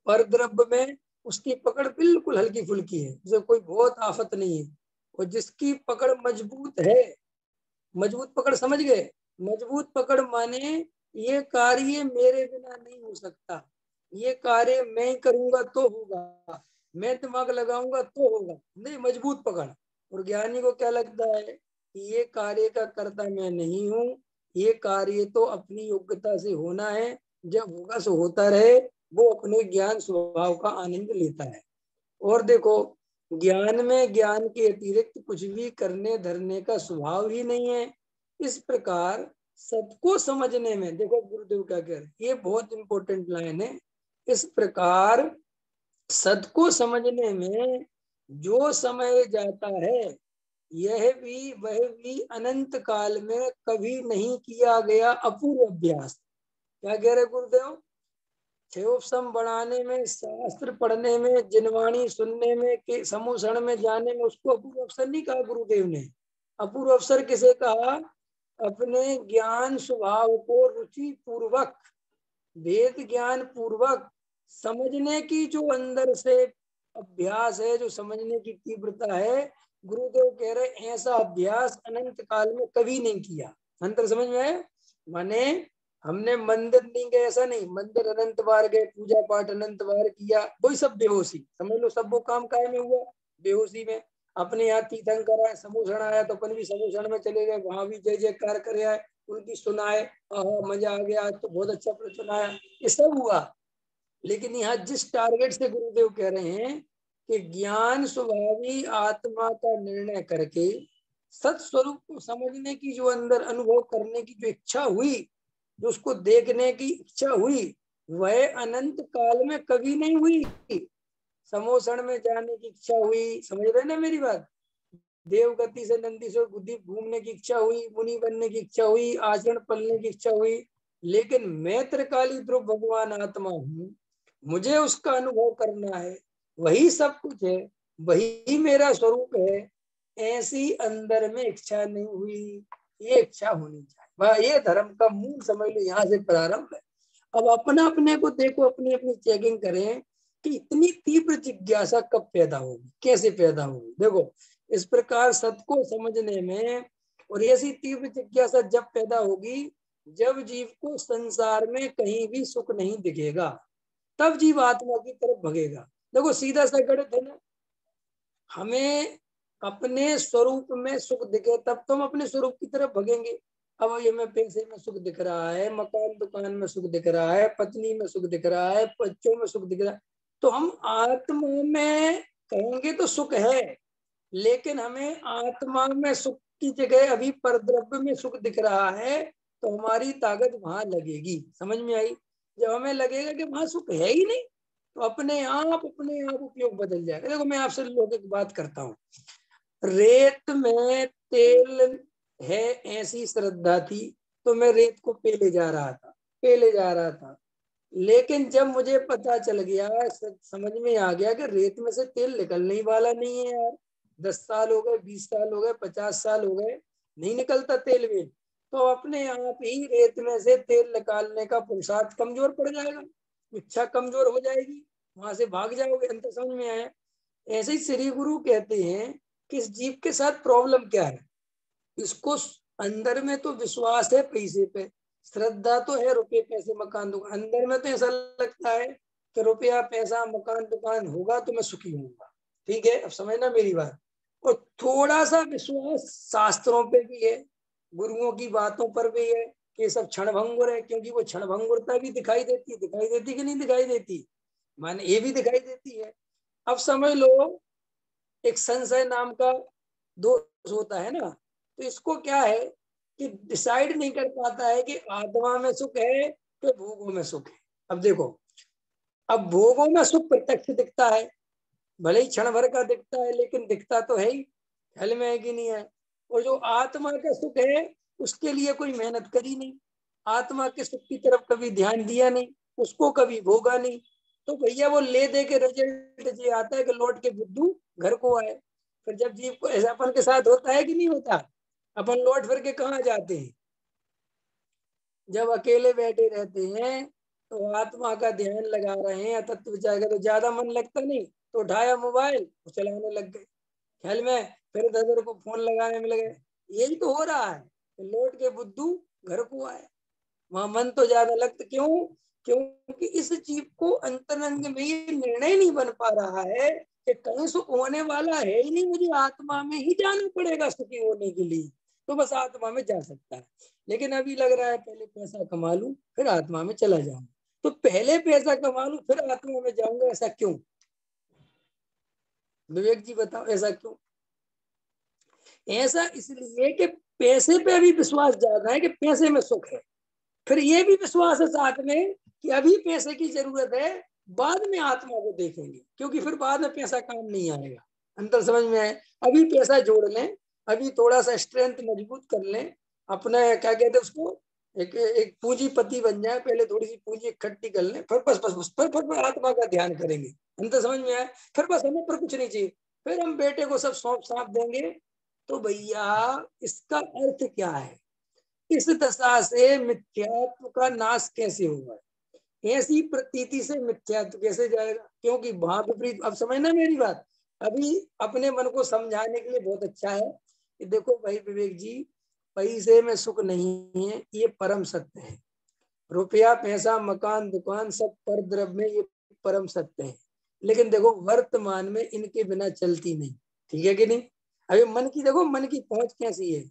पर द्रव्य में उसकी पकड़ बिल्कुल हल्की फुल्की है, उसे कोई बहुत आफत नहीं है। और जिसकी पकड़ मजबूत है, मजबूत पकड़ समझ गए, मजबूत पकड़ माने ये कार्य मेरे बिना नहीं हो सकता, ये कार्य मैं करूंगा तो होगा, मैं दिमाग लगाऊंगा तो होगा, नहीं मजबूत पकड़। और ज्ञानी को क्या लगता है कि ये कार्य का कर्ता मैं नहीं हूँ, ये कार्य तो अपनी योग्यता से होना है, जब होगा सो होता रहे, वो अपने ज्ञान स्वभाव का आनंद लेता है। और देखो, ज्ञान में ज्ञान के अतिरिक्त कुछ भी करने धरने का स्वभाव ही नहीं है। इस प्रकार सबको समझने में, देखो गुरुदेव क्या कह रहे हैं, ये बहुत इंपॉर्टेंट लाइन है। इस प्रकार सद को समझने में जो समय जाता है, यह भी वह भी अनंत काल में कभी नहीं किया गया अपूर्व अभ्यास। क्या कह रहे गुरुदेव, क्षयोपम बढ़ाने में, शास्त्र पढ़ने में, जिनवाणी सुनने में, के समूषण में जाने में, उसको अपूर्व अवसर नहीं कहा गुरुदेव ने। अपूर्व अवसर किसे कहा, अपने ज्ञान स्वभाव को रुचि पूर्वक, वेद ज्ञान पूर्वक समझने की जो अंदर से अभ्यास है, जो समझने की तीव्रता है, गुरुदेव कह रहे ऐसा अभ्यास अनंत काल में कभी नहीं किया। अंतर समझ में आया, माने हमने मंदिर नहीं गए ऐसा नहीं, मंदिर अनंत बार गए, पूजा पाठ अनंत बार किया, वही सब बेहोशी समझ लो, सब वो काम काय में हुआ, बेहोशी में। अपने यहाँ तीर्थंकर आए, समूषण आया तो अपन भी समूषण में चले गए, वहां भी जय जयकार करे आए, उनकी सुनाए, मजा आ गया, तो बहुत अच्छा प्रवचन आया, ये सब हुआ। लेकिन यहाँ जिस टारगेट से गुरुदेव कह रहे हैं कि ज्ञान स्वभावी आत्मा का निर्णय करके सत स्वरूप को समझने की जो अंदर अनुभव करने की जो इच्छा हुई, जो उसको देखने की इच्छा हुई, वह अनंत काल में कभी नहीं हुई। समोसण में जाने की इच्छा हुई, समझ रहे ना मेरी बात, देवगति से नंदीश्वर बुद्धि घूमने की इच्छा हुई, मुनि बनने की इच्छा हुई, आचरण पलने की इच्छा हुई, लेकिन मैं त्रिकाली ध्रुव भगवान आत्मा हूँ, मुझे उसका अनुभव करना है, वही सब कुछ है, वही मेरा स्वरूप है, ऐसी अंदर में इच्छा नहीं हुई, ये इच्छा होनी चाहिए। ये धर्म का मूल समझ लो, यहाँ से प्रारंभ है। अब अपना अपने को देखो, अपनी अपनी चेकिंग करें कि इतनी तीव्र जिज्ञासा कब पैदा होगी, कैसे पैदा होगी। देखो, इस प्रकार सत को समझने में और ऐसी तीव्र जिज्ञासा जब पैदा होगी जब जीव को संसार में कहीं भी सुख नहीं दिखेगा, तब जीव आत्मा की तरफ भगेगा। देखो सीधा सा गणित है ना, हमें अपने स्वरूप में सुख दिखे तब तो हम अपने स्वरूप की तरफ भगेंगे। अब ये में पैसे में सुख दिख रहा है, मकान दुकान में सुख दिख रहा है, पत्नी में सुख दिख रहा है, बच्चों में सुख दिख रहा है, तो हम आत्मा में कहेंगे तो सुख है, लेकिन हमें आत्मा में सुख की जगह अभी परद्रव्य में सुख दिख रहा है, तो हमारी ताकत वहां लगेगी। समझ में आई? जब हमें लगेगा कि वहां सुख है ही नहीं, तो अपने आप उपयोग बदल जाएगा। देखो मैं आपसे लोग एक बात करता हूँ, रेत में तेल है ऐसी श्रद्धा थी, तो मैं रेत को पेले जा रहा था। लेकिन जब मुझे पता चल गया, समझ में आ गया कि रेत में से तेल निकलने ही वाला नहीं है यार, 10 साल हो गए, 20 साल हो गए, 50 साल हो गए, नहीं निकलता तेल वेल, तो अपने आप ही रेत में से तेल निकालने का पुरुषार्थ कमजोर पड़ जाएगा, इच्छा कमजोर हो जाएगी, वहां से भाग जाओगे। अंत समझ में आया? ऐसे ही श्री गुरु कहते हैं कि इस जीव के साथ प्रॉब्लम क्या है, इसको अंदर में तो विश्वास है पैसे पे, श्रद्धा तो है रुपये पैसे मकान दुकान, अंदर में तो ऐसा लगता है कि रुपया पैसा मकान दुकान होगा तो मैं सुखी होऊंगा। ठीक है, अब समझना मेरी बात। और थोड़ा सा विश्वास शास्त्रों पे भी है, गुरुओं की बातों पर भी है कि ये सब क्षणभंगुर है, क्योंकि वो क्षणभंगुरता भी दिखाई देती कि नहीं दिखाई देती, माने ये भी दिखाई देती है। अब समझ लो एक संशय नाम का दोष होता है ना, तो इसको क्या है कि डिसाइड नहीं कर पाता है कि आत्मा में सुख है तो भोगों में सुख है। अब देखो, अब भोगों में सुख प्रत्यक्ष दिखता है, भले ही क्षण भर का दिखता है, लेकिन दिखता तो है ही, ख्याल में है कि नहीं है? और जो आत्मा का सुख है उसके लिए कोई मेहनत करी नहीं, आत्मा के सुख की तरफ कभी ध्यान दिया नहीं, उसको कभी भोगा नहीं, तो भैया वो ले दे के रिजल्ट ये आता है कि लौट के बुद्धू घर को आए। फिर जब जीव को ऐसा अपन के साथ होता है कि नहीं होता, अपन लौट फिर के कहाँ जाते हैं? जब अकेले बैठे रहते हैं तो आत्मा का ध्यान लगा रहे हैं, तत्व विचार का, तो ज्यादा मन लगता नहीं, तो उठाया मोबाइल चलाने लग गए, ख्याल में, फिर इधर को फोन लगाने में लगे। यही तो हो रहा है, लौट के बुद्धू घर को आए, वहां मन तो ज्यादा लगता क्यों? क्योंकि इस जीव को अंतरंग में ये निर्णय नहीं बन पा रहा है कि कहीं सुख होने वाला है ही नहीं, मुझे आत्मा में ही जाना पड़ेगा सुखी होने के लिए, तो बस आत्मा में जा सकता है। लेकिन अभी लग रहा है पहले पैसा कमा लूं फिर आत्मा में चला जाऊं, तो पहले पैसा कमा लूं फिर आत्मा में जाऊंगा, ऐसा क्यों? विवेक जी बताओ ऐसा क्यों? ऐसा इसलिए कि पैसे पे अभी विश्वास ज्यादा है कि पैसे में सुख है, फिर ये भी विश्वास है साथ में कि अभी पैसे की जरूरत है, बाद में आत्मा को देखेंगे, क्योंकि फिर बाद में पैसा काम नहीं आएगा। अंतर समझ में आए? अभी पैसा जोड़ लें, अभी थोड़ा सा स्ट्रेंथ मजबूत कर लें, अपना क्या कहते हैं उसको, एक पूंजीपति बन जाए, पहले थोड़ी सी पूंजी इकट्ठी कर लें, फिर बस फिर आत्मा का ध्यान करेंगे। अंतर समझ में आए? फिर बस हमें पर कुछ नहीं चाहिए, फिर हम बेटे को सब सौंप साप देंगे। तो भैया इसका अर्थ क्या है? इस दशा से मिथ्यात्व का नाश कैसे होगा? ऐसी प्रतीति से मिथ्यात्व कैसे जाएगा? क्योंकि वहां विपरीत, अब समझना मेरी बात, अभी अपने मन को समझाने के लिए बहुत अच्छा है कि देखो भाई विवेक जी, पैसे में सुख नहीं है, ये परम सत्य है, रुपया पैसा मकान दुकान सब पर द्रव्य में, ये परम सत्य है, लेकिन देखो वर्तमान में इनके बिना चलती नहीं। ठीक है कि नहीं? अभी मन की देखो, मन की पहुंच कैसी है,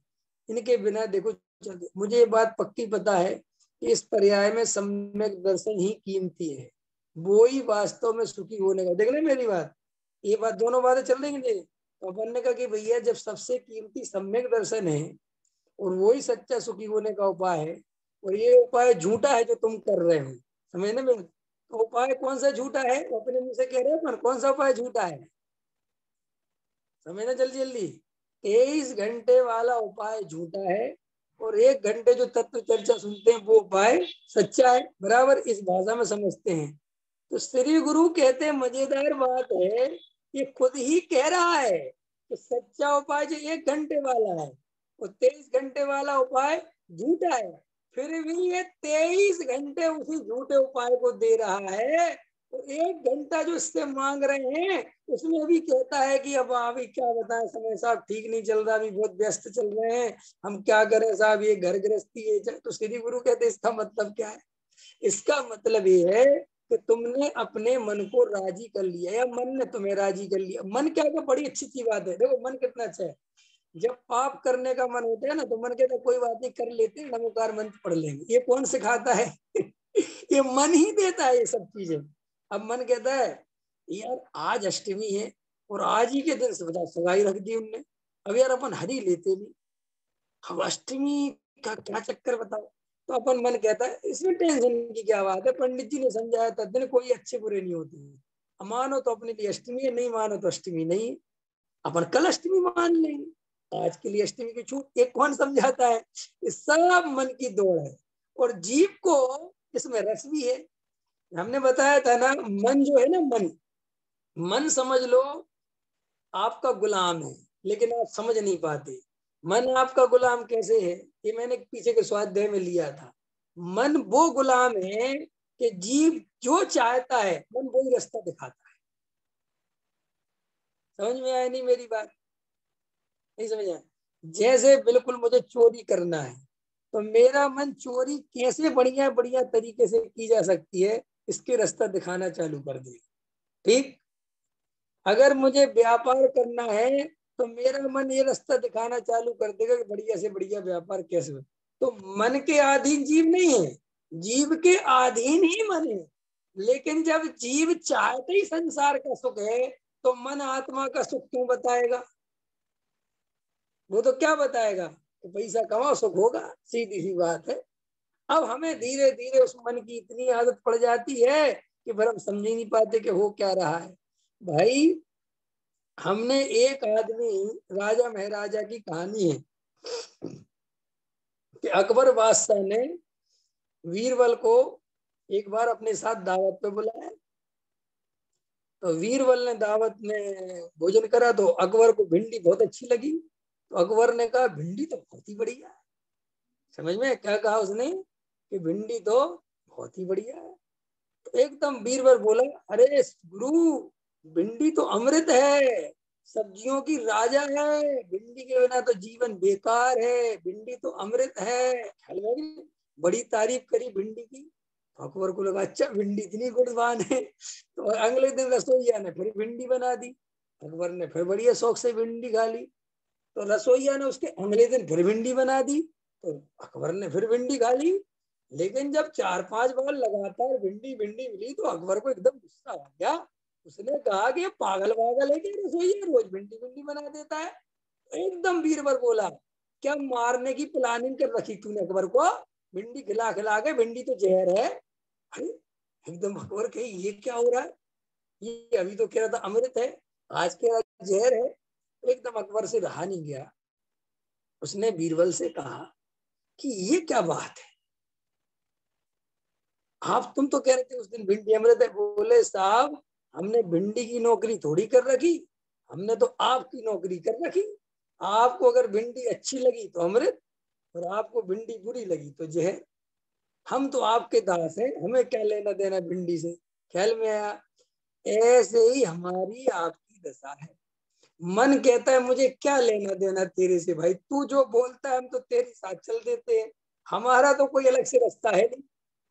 इनके बिना देखो चलती। मुझे ये बात पक्की पता है कि इस पर्याय में सम्यक दर्शन ही कीमती है, वो ही वास्तव में सुखी होने का। देख ले मेरी बात, ये बात दोनों बातें चल रही है। तो अपन ने कहा कि भैया जब सबसे कीमती सम्यक दर्शन है और वही सच्चा सुखी होने का उपाय है, और ये उपाय झूठा है जो तुम कर रहे हो, समझने में, तो उपाय कौन सा झूठा है? अपने मुंह से कह रहे हो कौन सा उपाय झूठा है, समझना जल्दी जल्दी। 23 घंटे वाला उपाय झूठा है, और 1 घंटे जो तत्व चर्चा सुनते हैं वो उपाय सच्चा है, बराबर इस भाषा में समझते हैं। तो श्री गुरु कहते हैं मजेदार बात है, ये खुद ही कह रहा है कि सच्चा उपाय जो 1 घंटे वाला है, वो 23 घंटे वाला उपाय झूठा है, फिर भी ये 23 घंटे उसी झूठे उपाय को दे रहा है, तो 1 घंटा जो इससे मांग रहे हैं उसमें भी कहता है कि अब अभी क्या बताएं, समय साहब ठीक नहीं चल रहा, अभी बहुत व्यस्त चल रहे हैं, हम क्या करें साहब, ये घर गृहस्थी है। तो श्री गुरु कहते इसका मतलब क्या है? इसका मतलब ये है कि तुमने अपने मन को राजी कर लिया या मन ने तुम्हें राजी कर लिया। मन क्या है, बड़ी अच्छी सी बात है। देखो मन कितना अच्छा है। जब पाप करने का मन होता है ना तो मन कहता है कोई बात नहीं, कर लेते हैं, नमोकार मंत्र पढ़ लेंगे। ये कौन सिखाता है? ये मन ही देता है ये सब चीजें। अब मन कहता है यार आज अष्टमी है और आज ही के दिन सगाई रख दी उनने, अब यार अपन हरी लेते नहीं, अब अष्टमी का क्या चक्कर बताओ। तो अपन मन कहता है इसमें टेंशन की क्या बात है, पंडित जी ने समझाया था, दिन कोई अच्छे बुरे नहीं होते, मानो तो अपने लिए अष्टमी है, नहीं मानो तो अष्टमी नहीं है, अपन कल अष्टमी मान लेंगे, आज के लिए अष्टमी की छूट। एक कौन समझाता है? इस सब मन की दौड़ है। और जीव को इसमें रस भी है। हमने बताया था ना, मन जो है ना, मन मन समझ लो आपका गुलाम है, लेकिन आप समझ नहीं पाते। मन आपका गुलाम कैसे है, ये मैंने पीछे के स्वाध्याय में लिया था। मन वो गुलाम है कि जीव जो चाहता है मन वही रास्ता दिखाता है। समझ में आया नहीं मेरी बात? नहीं समझ आया? जैसे बिल्कुल मुझे चोरी करना है तो मेरा मन चोरी कैसे बढ़िया बढ़िया तरीके से की जा सकती है इसके रास्ता दिखाना चालू कर दे। ठीक, अगर मुझे व्यापार करना है तो मेरा मन ये रास्ता दिखाना चालू कर देगा कि बढ़िया से बढ़िया व्यापार कैसे हो। तो मन के अधीन जीव नहीं है, जीव के अधीन ही मन है। लेकिन जब जीव चाहते ही संसार का सुख है तो मन आत्मा का सुख क्यों बताएगा? वो तो क्या बताएगा कि पैसा कमाओ सुख होगा, सीधी सी बात है। अब हमें धीरे धीरे उस मन की इतनी आदत पड़ जाती है कि फिर हम समझ ही नहीं पाते कि हो क्या रहा है। भाई हमने एक आदमी, राजा महाराजा की कहानी है कि अकबर बादशाह ने वीरबल को एक बार अपने साथ दावत पे बुलाया। तो वीरबल ने दावत में भोजन करा तो अकबर को भिंडी बहुत अच्छी लगी। तो अकबर ने कहा भिंडी तो बहुत ही बढ़िया है। समझ में क्या कहा उसने कि भिंडी तो बहुत ही बढ़िया है। तो एकदम बीरबल बोला, अरे गुरु भिंडी तो अमृत है, सब्जियों की राजा है, भिंडी के बिना तो जीवन बेकार है, भिंडी तो अमृत है। बड़ी तारीफ करी भिंडी की। तो अकबर को लगा अच्छा भिंडी इतनी गुणवान है। तो अगले दिन रसोईया ने फिर भिंडी बना दी। अकबर ने फिर बढ़िया शौक से भिंडी खा ली। तो रसोईया ने उसके अगले दिन फिर भिंडी बना दी। तो अकबर ने फिर भिंडी खा ली। लेकिन जब 4-5 बार लगातार भिंडी भिंडी मिली तो अकबर को एकदम गुस्सा आ गया। उसने कहा कि ये पागल पागल है कि रसोईया रोज भिंडी भिंडी बना देता है। एकदम बीरबल बोला, क्या मारने की प्लानिंग कर रखी तूने अकबर को? भिंडी खिला खिला के, भिंडी तो जहर है। अरे एकदम अकबर कहे ये क्या हो रहा है, ये अभी तो कह रहा था अमृत है, आज कह रहा जहर है। एकदम अकबर से रहा नहीं गया। उसने बीरबल से कहा कि ये क्या बात है, आप तुम तो कह रहे थे उस दिन भिंडी अमृत है। बोले साहब हमने भिंडी की नौकरी थोड़ी कर रखी, हमने तो आपकी नौकरी कर रखी। आपको अगर भिंडी अच्छी लगी तो अमृत, और आपको भिंडी बुरी लगी तो जहर। हम तो आपके दास हैं, हमें क्या लेना देना भिंडी से। ख्याल में आया? ऐसे ही हमारी आपकी दशा है। मन कहता है मुझे क्या लेना देना तेरे से, भाई तू जो बोलता है हम तो तेरे साथ चल देते हैं, हमारा तो कोई अलग से रास्ता है नहीं।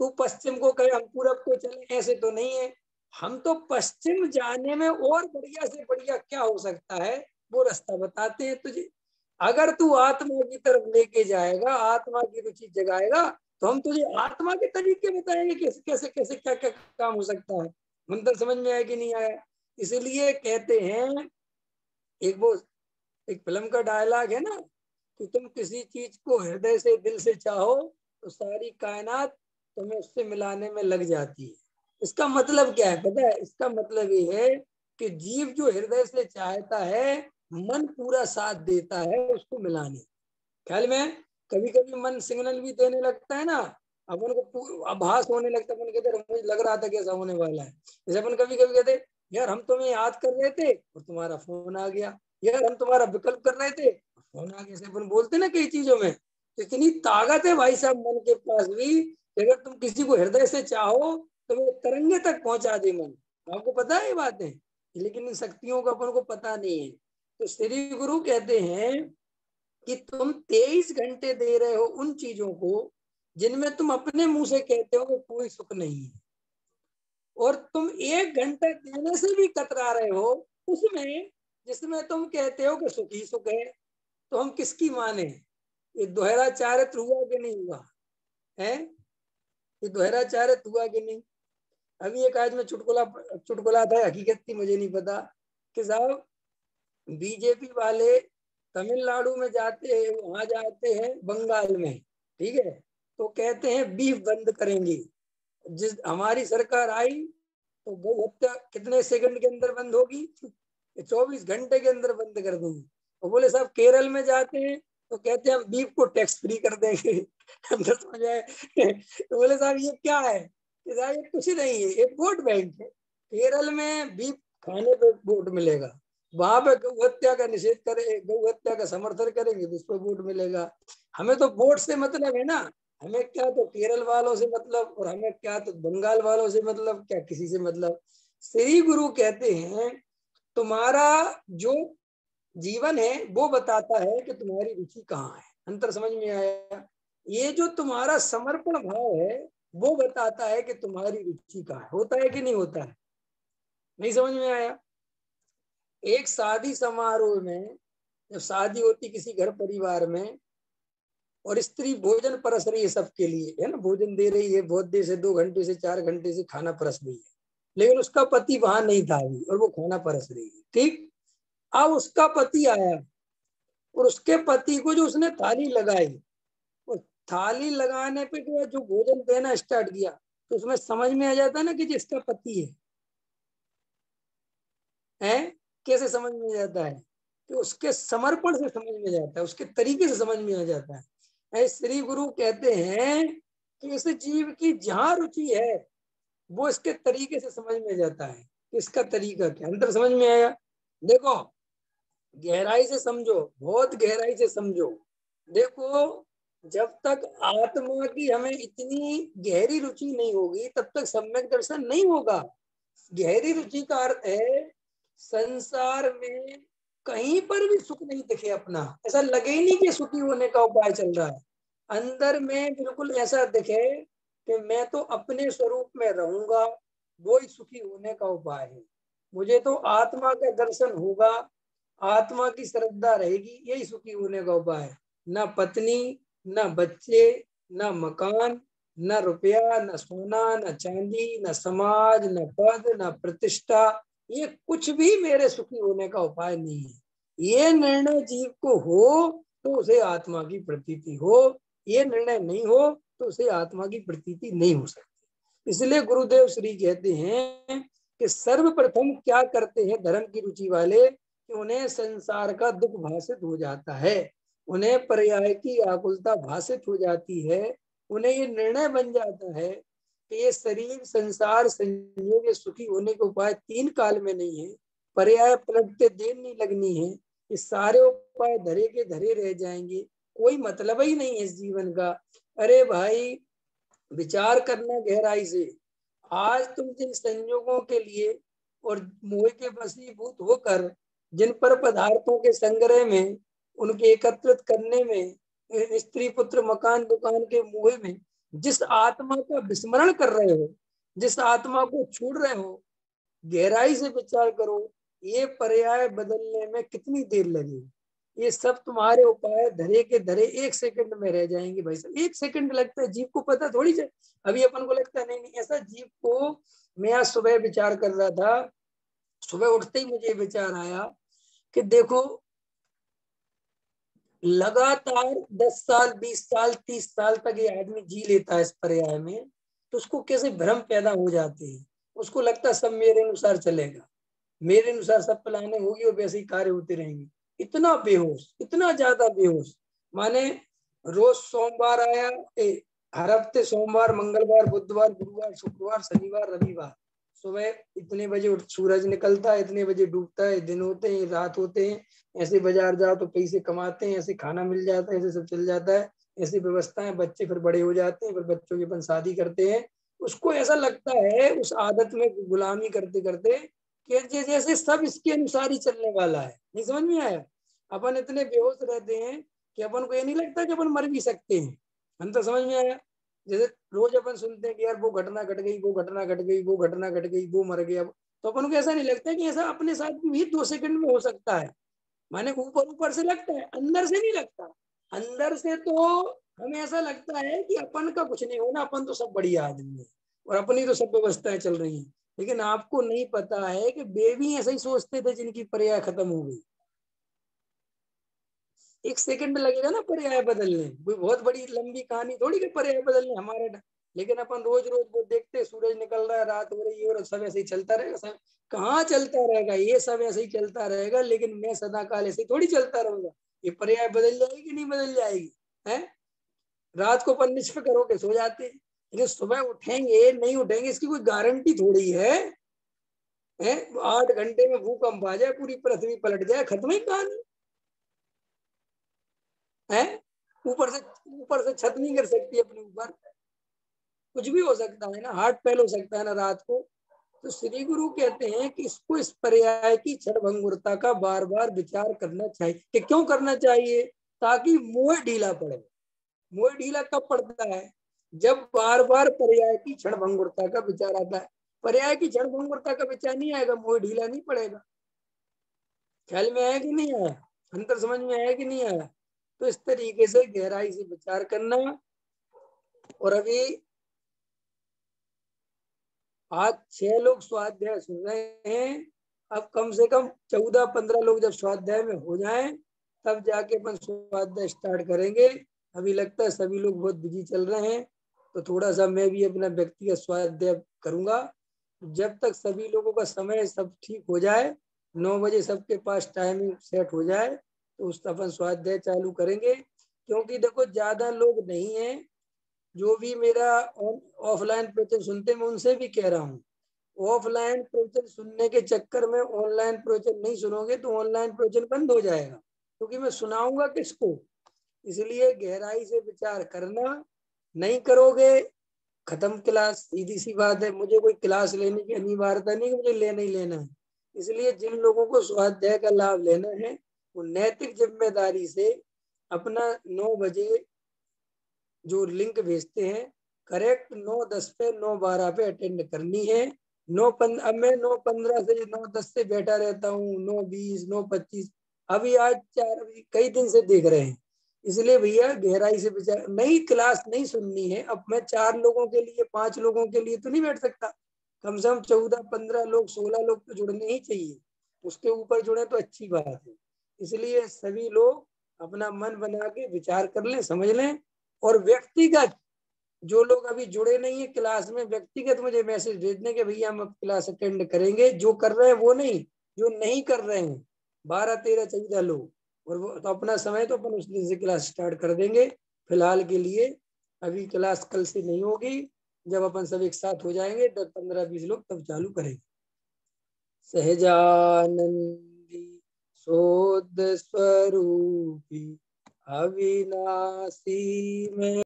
तू पश्चिम को कहे हम पूरब को चले, ऐसे तो नहीं है। हम तो पश्चिम जाने में और बढ़िया से बढ़िया क्या हो सकता है वो रास्ता बताते हैं तुझे। अगर तू आत्मा की तरफ लेके जाएगा, आत्मा की रुचि जगाएगा, तो हम तुझे आत्मा के तरीके बताएंगे कैसे कैसे कैसे क्या क्या काम हो सकता है। मंत्र समझ में आया कि नहीं आया? इसलिए कहते हैं, एक वो एक फिल्म का डायलॉग है ना कि तुम किसी चीज को हृदय से दिल से चाहो तो सारी कायनात तुम्हें उससे मिलाने में लग जाती है। इसका मतलब क्या है पता है? इसका मतलब ये है कि जीव जो हृदय से चाहता है मन पूरा साथ देता है उसको मिलाने। ख्याल में? कभी कभी मन सिग्नल भी देने लगता है ना, अपन को आभास होने लगता है, अपन कहते मुझे लग रहा था कि ऐसा होने वाला है। जैसे अपन कभी कभी कहते यार हम तुम्हें याद कर रहे थे और तुम्हारा फोन आ गया, यार हम तुम्हारा विकल्प कर रहे थे फोन आ गया। अपन बोलते ना कई चीजों में, तो इतनी ताकत है भाई साहब मन के पास भी। अगर तुम किसी को हृदय से चाहो तो वो तरंगे तक पहुंचा दे मन। आपको पता है ये बातें, लेकिन इन शक्तियों का अपन को पता नहीं है। तो श्री गुरु कहते हैं कि तुम 23 घंटे दे रहे हो उन चीजों को जिनमें तुम अपने मुंह से कहते हो कि कोई सुख नहीं है, और तुम 1 घंटा देने से भी कतरा रहे हो उसमें जिसमें तुम कहते हो कि सुख ही सुख है। तो हम किसकी माने? ये दोहरा चारित्र हुआ कि नहीं हुआ है? ये दोहरा चारित्र हुआ कि नहीं? अभी एक आज में चुटकुला चुटकुला था, हकीकत थी मुझे नहीं पता, कि साहब बीजेपी वाले तमिलनाडु में जाते हैं, वहां जाते हैं बंगाल में, ठीक है, तो कहते हैं बीफ बंद करेंगे। जिस हमारी सरकार आई तो गौ हत्या कितने सेकंड के अंदर बंद होगी? 24 घंटे के अंदर बंद कर देंगे। और बोले साहब केरल में जाते हैं तो कहते हैं हम बीफ को टैक्स फ्री कर देंगे। अंदर समझ आए? तो बोले साहब ये क्या है? कि साहब ये कुछ नहीं है, एक वोट बैंक है। केरल में बीफ खाने पे वोट मिलेगा, वहां पे गौ हत्या का निषेध करे, गौ हत्या का समर्थन करेंगे तो उस पर वोट मिलेगा। हमें तो वोट से मतलब है ना, हमें क्या तो केरल वालों से मतलब, और हमें क्या तो बंगाल वालों से मतलब, क्या किसी से मतलब। श्री गुरु कहते हैं तुम्हारा जो जीवन है वो बताता है कि तुम्हारी रुचि कहाँ है। अंतर समझ में आया? ये जो तुम्हारा समर्पण भाव है वो बताता है कि तुम्हारी रुचि कहाँ है। होता है कि नहीं होता है? नहीं समझ में आया? एक शादी समारोह में जब शादी होती किसी घर परिवार में, और स्त्री भोजन परस रही है सबके लिए, है ना, भोजन दे रही है, बहुत देर से 2 घंटे से 4 घंटे से खाना परस रही है, लेकिन उसका पति वहां नहीं था अभी और वो खाना परस रही है, ठीक। अब उसका पति आया और उसके पति को जो उसने थाली लगाई, और थाली लगाने पे जो भोजन देना स्टार्ट किया, तो उसमें समझ में आ जाता है ना कि जिसका पति है। कैसे समझ में आ जाता है? कि उसके समर्पण से समझ में जाता है, उसके तरीके से समझ में आ जाता है। श्री गुरु कहते हैं कि इस जीव की जहां रुचि है वो इसके तरीके से समझ में जाता है। इसका तरीका क्या, अंतर समझ में आया? देखो गहराई से समझो, बहुत गहराई से समझो। देखो जब तक आत्मा की हमें इतनी गहरी रुचि नहीं होगी तब तक सम्यक दर्शन नहीं होगा। गहरी रुचि का अर्थ है संसार में कहीं पर भी सुख नहीं दिखे अपना, ऐसा लगे ही नहीं कि सुखी होने का उपाय चल रहा है। अंदर में बिल्कुल ऐसा दिखे कि मैं तो अपने स्वरूप में रहूंगा, वो ही सुखी होने का उपाय है। मुझे तो आत्मा का दर्शन होगा, आत्मा की श्रद्धा रहेगी, यही सुखी होने का उपाय है। न पत्नी, न बच्चे, न मकान, न रुपया, न सोना, न चांदी, न समाज, न पद, न प्रतिष्ठा, ये कुछ भी मेरे सुखी होने का उपाय नहीं है। ये निर्णय जीव को हो तो उसे आत्मा की प्रतीति हो, ये निर्णय नहीं हो तो उसे आत्मा की प्रतीति नहीं हो सकती। इसलिए गुरुदेव श्री कहते हैं कि सर्वप्रथम क्या करते हैं धर्म की रुचि वाले, कि उन्हें संसार का दुख भाषित हो जाता है, उन्हें पर्याय की आकुलता भाषित हो जाती है, उन्हें ये निर्णय बन जाता है कि ये शरीर संसार संयोग सुखी होने के उपाय 3 काल में नहीं है, पर्याय पलटते देर नहीं लगनी है, ये सारे उपाय धरे के धरे रह जाएंगे, कोई मतलब ही नहीं है इस जीवन का। अरे भाई विचार करना गहराई से। आज तुम जिन संयोगों के लिए और मोह के वशीभूत होकर जिन पर पदार्थों के संग्रह में, उनके एकत्रित करने में, स्त्री पुत्र मकान दुकान के मोह में जिस आत्मा का विस्मरण कर रहे हो, जिस आत्मा को छोड़ रहे हो, गहराई से विचार करो ये पर्याय बदलने में कितनी देर लगेगी। ये सब तुम्हारे उपाय धरे के धरे 1 सेकंड में रह जाएंगे भाई साहब। 1 सेकंड लगता है, जीव को पता थोड़ी है। अभी अपन को लगता है नहीं नहीं ऐसा, जीव को मैं आज सुबह विचार कर रहा था, सुबह उठते ही मुझे विचार आया कि देखो लगातार 10 साल 20 साल 30 साल तक ये आदमी जी लेता है इस पर्याय में, तो उसको कैसे भ्रम पैदा हो जाते हैं। उसको लगता है सब मेरे अनुसार चलेगा, मेरे अनुसार सब प्लानिंग होगी और वैसे ही कार्य होते रहेंगे। इतना बेहोश, इतना ज्यादा बेहोश। माने रोज सोमवार आया, हर हफ्ते सोमवार मंगलवार बुधवार गुरुवार शुक्रवार शनिवार रविवार, सुबह इतने बजे सूरज निकलता है, इतने बजे डूबता है, दिन होते हैं रात होते हैं, ऐसे बाजार जाओ तो पैसे कमाते हैं, ऐसे खाना मिल जाता है, ऐसे सब चल जाता है, ऐसी व्यवस्थाएं, बच्चे फिर बड़े हो जाते हैं, फिर बच्चों की अपन शादी करते हैं, उसको ऐसा लगता है उस आदत में गुलामी करते करते कि जैसे सब इसके अनुसार ही चलने वाला है। नहीं समझ में आया? अपन इतने बेहोश रहते हैं कि अपन को ये नहीं लगता कि अपन मर भी सकते हैं। हम तो समझ में आया? जैसे रोज अपन सुनते हैं कि यार वो घटना घट गई, वो घटना घट गई, वो घटना घट गई, वो मर गया, तो अपन को ऐसा नहीं लगता कि ऐसा अपने साथ भी 2 सेकंड में हो सकता है। माने ऊपर ऊपर से लगता है, अंदर से नहीं लगता। अंदर से तो हमें ऐसा लगता है कि अपन का कुछ नहीं होना, अपन तो सब बढ़िया आदमी है और अपनी तो सब व्यवस्थाएं चल रही हैं। लेकिन आपको नहीं पता है कि वे भी ऐसे ही सोचते थे जिनकी पर्याय खत्म हो गई। 1 सेकंड लगेगा ना पर्याय बदलने, कोई बहुत बड़ी लंबी कहानी थोड़ी कि पर्याय बदलने हमारे। लेकिन अपन रोज रोज वो देखते, सूरज निकल रहा है, रात हो रही है और सब ऐसे ही चलता रहेगा। सब कहाँ चलता रहेगा, ये सब ऐसे ही चलता रहेगा, लेकिन मैं सदा काल ऐसे ही थोड़ी चलता रहूंगा। ये पर्याय बदल जाएगी नहीं बदल जाएगी है? रात को अपन निष्फ करोगे सो जाते हैं, लेकिन सुबह उठेंगे नहीं उठेंगे इसकी कोई गारंटी थोड़ी है? 8 घंटे में भूकंप आ जाए, पूरी पृथ्वी पलट जाए, खत्म ही कहानी है। ऊपर से छत नहीं कर सकती अपने ऊपर, कुछ भी हो सकता है ना, हार्ट फेल हो सकता है ना रात को। तो श्री गुरु कहते हैं कि इसको, इस पर्याय की क्षणभंगुरता का बार बार विचार करना चाहिए। कि क्यों करना चाहिए? ताकि मोह ढीला पड़े। मोह ढीला कब पड़ता है? जब बार बार पर्याय की क्षणभंगुरता का विचार आता है। पर्याय की क्षणभंगुरता का विचार नहीं आएगा, मोह ढीला नहीं पड़ेगा। ख्याल में आया कि नहीं आया? अंतर समझ में आया कि नहीं आया? तो इस तरीके से गहराई से विचार करना। और अभी आज 6 लोग स्वाध्याय सुन रहे हैं। अब कम से कम 14-15 लोग जब स्वाध्याय में हो जाएं, तब जाके अपन स्वाध्याय स्टार्ट करेंगे। अभी लगता है सभी लोग बहुत बिजी चल रहे हैं, तो थोड़ा सा मैं भी अपना व्यक्तिगत स्वाध्याय करूंगा। जब तक सभी लोगों का समय सब ठीक हो जाए, 9 बजे सबके पास टाइमिंग सेट हो जाए, तो उस अपन स्वाध्याय चालू करेंगे। क्योंकि देखो ज्यादा लोग नहीं है जो भी मेरा ऑफलाइन प्रवचन सुनते, मैं उनसे भी कह रहा हूँ, ऑफलाइन प्रवचन सुनने के चक्कर में ऑनलाइन प्रवचन नहीं सुनोगे तो ऑनलाइन प्रवचन बंद हो जाएगा, क्योंकि मैं सुनाऊंगा किसको। इसलिए गहराई से विचार करना। नहीं करोगे, खत्म क्लास, सीधी सी बात है। मुझे कोई क्लास लेने की अनिवार्यता नहीं कि मुझे लेना ही लेना है। इसलिए जिन लोगों को स्वाध्याय का लाभ लेना है, वो नैतिक जिम्मेदारी से अपना 9 बजे जो लिंक भेजते हैं, करेक्ट 9:10 पे 9:12 पे अटेंड करनी है। अब मैं 9:15 से 9:10 से बैठा रहता हूँ, 9:20, 9:25, अभी आज 4, अभी कई दिन से देख रहे हैं। इसलिए भैया गहराई से विचार, नई क्लास नहीं सुननी है। अब मैं 4 लोगों के लिए, 5 लोगों के लिए तो नहीं बैठ सकता। कम से कम 14-15 लोग, 16 लोग तो जुड़ने ही चाहिए। उसके ऊपर जुड़े तो अच्छी बात है। इसलिए सभी लोग अपना मन बना के विचार कर लें, समझ लें। और व्यक्तिगत जो लोग अभी जुड़े नहीं है क्लास में, व्यक्तिगत मुझे मैसेज भेज दें कि भैया हम अब क्लास अटेंड करेंगे। जो कर रहे हैं वो नहीं, जो नहीं कर रहे हैं 12, 13, 14 लोग, और वो तो अपना समय तो अपन उस दिन से क्लास स्टार्ट कर देंगे। फिलहाल के लिए अभी क्लास कल से नहीं होगी, जब अपन सब एक साथ हो जाएंगे 10, 15, 20 लोग तब चालू करेंगे। सहजानंदी शोध स्वरूपी अविनाशी में